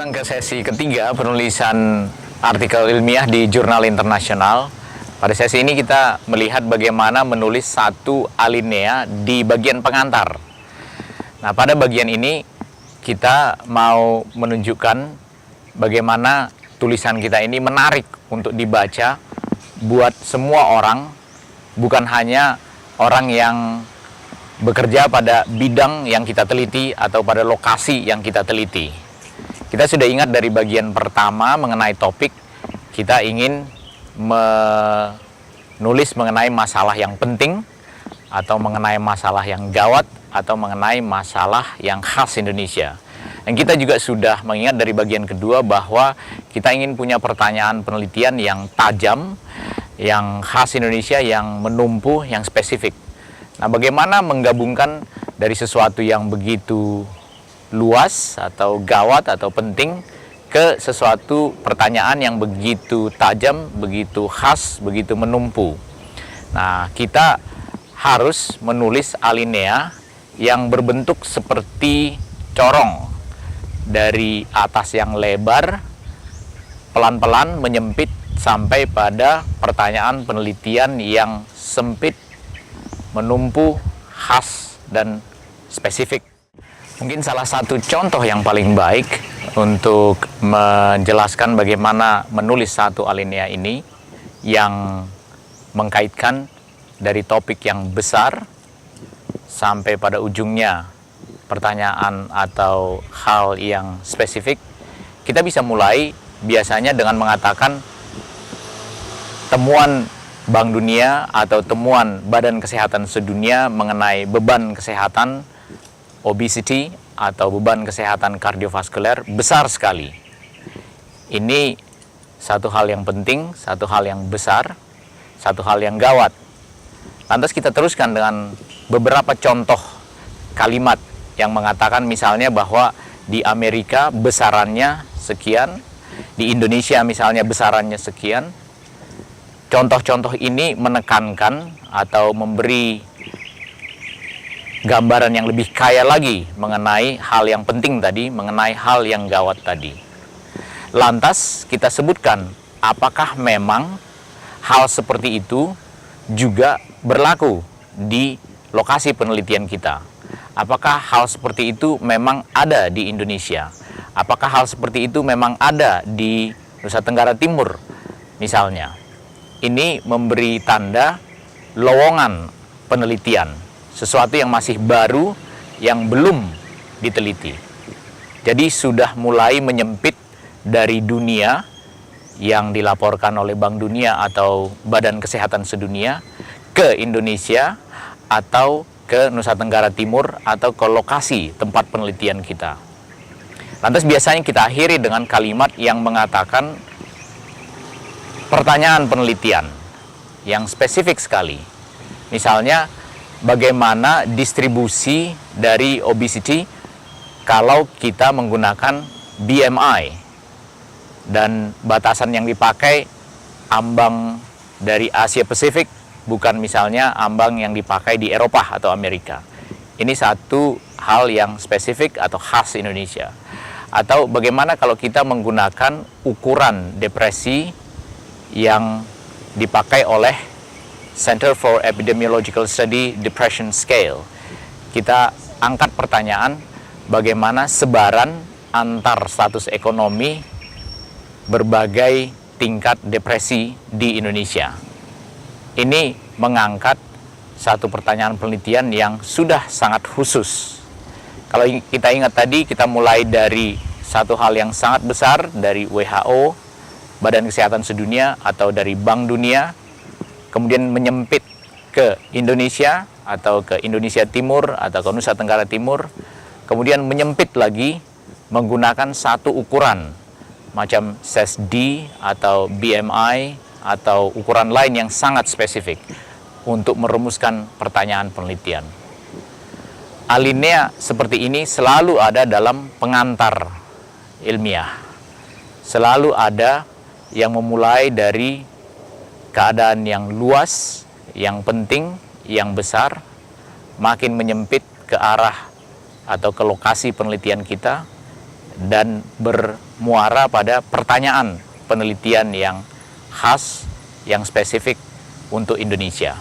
Ke sesi ketiga penulisan artikel ilmiah di jurnal internasional. Pada sesi ini kita melihat bagaimana menulis satu alinea di bagian pengantar. Nah, pada bagian ini kita mau menunjukkan bagaimana tulisan kita ini menarik untuk dibaca buat semua orang, bukan hanya orang yang bekerja pada bidang yang kita teliti atau pada lokasi yang kita teliti. Kita sudah ingat dari bagian pertama mengenai topik, kita ingin menulis mengenai masalah yang penting, atau mengenai masalah yang gawat, atau mengenai masalah yang khas Indonesia. Dan kita juga sudah mengingat dari bagian kedua bahwa kita ingin punya pertanyaan penelitian yang tajam, yang khas Indonesia, yang menumpu, yang spesifik. Nah, bagaimana menggabungkan dari sesuatu yang begitu luas atau gawat atau penting ke sesuatu pertanyaan yang begitu tajam, begitu khas, begitu menumpu. Nah, kita harus menulis alinea yang berbentuk seperti corong, dari atas yang lebar pelan-pelan menyempit sampai pada pertanyaan penelitian yang sempit, menumpu, khas, dan spesifik. Mungkin salah satu contoh yang paling baik untuk menjelaskan bagaimana menulis satu alinea ini yang mengkaitkan dari topik yang besar sampai pada ujungnya pertanyaan atau hal yang spesifik. Kita bisa mulai biasanya dengan mengatakan temuan Bank Dunia atau temuan Badan Kesehatan Sedunia mengenai beban kesehatan obesity atau beban kesehatan kardiovaskuler besar sekali. Ini satu hal yang penting, satu hal yang besar, satu hal yang gawat. Lantas kita teruskan dengan beberapa contoh kalimat yang mengatakan misalnya bahwa di Amerika besarannya sekian, di Indonesia misalnya besarannya sekian. Contoh-contoh ini menekankan atau memberi gambaran yang lebih kaya lagi mengenai hal yang penting tadi, mengenai hal yang gawat tadi. Lantas kita sebutkan apakah memang hal seperti itu juga berlaku di lokasi penelitian kita. Apakah hal seperti itu memang ada di Indonesia? Apakah hal seperti itu memang ada di Nusa Tenggara Timur misalnya? Ini memberi tanda lowongan penelitian, sesuatu yang masih baru, yang belum diteliti. Jadi sudah mulai menyempit dari dunia yang dilaporkan oleh Bank Dunia atau Badan Kesehatan Sedunia ke Indonesia atau ke Nusa Tenggara Timur atau ke lokasi tempat penelitian kita. Lantas biasanya kita akhiri dengan kalimat yang mengatakan pertanyaan penelitian yang spesifik sekali. Misalnya, bagaimana distribusi dari obesity kalau kita menggunakan BMI, dan batasan yang dipakai ambang dari Asia Pasifik, bukan misalnya ambang yang dipakai di Eropa atau Amerika. Ini satu hal yang spesifik atau khas Indonesia. Atau bagaimana kalau kita menggunakan ukuran depresi yang dipakai oleh Center for Epidemiological Study Depression Scale. Kita angkat pertanyaan bagaimana sebaran antar status ekonomi berbagai tingkat depresi di Indonesia. Ini mengangkat satu pertanyaan penelitian yang sudah sangat khusus. Kalau kita ingat tadi, kita mulai dari satu hal yang sangat besar dari WHO, Badan Kesehatan Sedunia atau dari Bank Dunia, kemudian menyempit ke Indonesia atau ke Indonesia Timur atau ke Nusa Tenggara Timur, kemudian menyempit lagi menggunakan satu ukuran macam SES-D atau BMI atau ukuran lain yang sangat spesifik untuk merumuskan pertanyaan penelitian. Alinea seperti ini selalu ada dalam pengantar ilmiah. Selalu ada yang memulai dari keadaan yang luas, yang penting, yang besar, makin menyempit ke arah atau ke lokasi penelitian kita, dan bermuara pada pertanyaan penelitian yang khas, yang spesifik untuk Indonesia.